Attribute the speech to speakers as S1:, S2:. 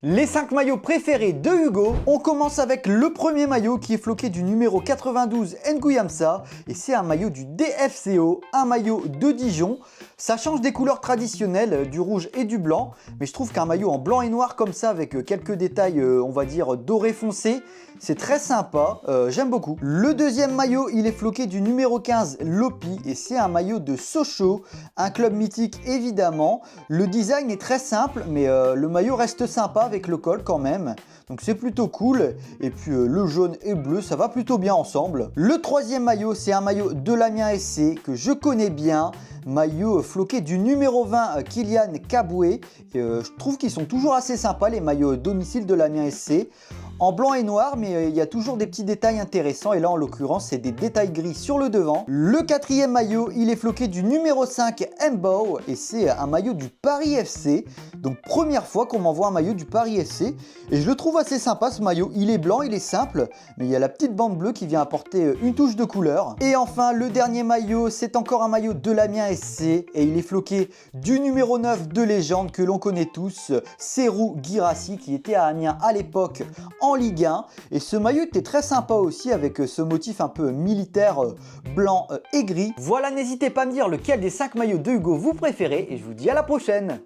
S1: Les 5 maillots préférés de Hugo, on commence avec le premier maillot qui est floqué du numéro 92 Nguyamsa et c'est un maillot du DFCO, un maillot de Dijon. Ça change des couleurs traditionnelles, du rouge et du blanc, mais je trouve qu'un maillot en blanc et noir comme ça avec quelques détails on va dire doré foncé, c'est très sympa, j'aime beaucoup. Le deuxième maillot, il est floqué du numéro 15 Lopi et c'est un maillot de Sochaux, un club mythique évidemment. Le design est très simple mais le maillot reste sympa avec le col quand même, donc c'est plutôt cool. Et puis le jaune et bleu ça va plutôt bien ensemble. Le troisième maillot, c'est un maillot de l'Amiens SC que je connais bien, maillot floqué du numéro 20 Kylian Kaboué. Je trouve qu'ils sont toujours assez sympas les maillots domicile de l'Amiens SC. En blanc et noir, mais il y a toujours des petits détails intéressants et là en l'occurrence c'est des détails gris sur le devant. Le quatrième maillot, il est floqué du numéro 5 Mbow et c'est un maillot du Paris FC. Donc première fois qu'on m'envoie un maillot du Paris FC et je le trouve assez sympa ce maillot. Il est blanc, il est simple, mais il y a la petite bande bleue qui vient apporter une touche de couleur. Et enfin le dernier maillot, c'est encore un maillot de l'Amiens SC et il est floqué du numéro 9 de légende que l'on connaît tous, Serhou Guirassy, qui était à Amiens à l'époque en Ligue 1, et ce maillot était très sympa aussi avec ce motif un peu militaire blanc et gris. Voilà, n'hésitez pas à me dire lequel des 5 maillots de Hugo vous préférez et je vous dis à la prochaine.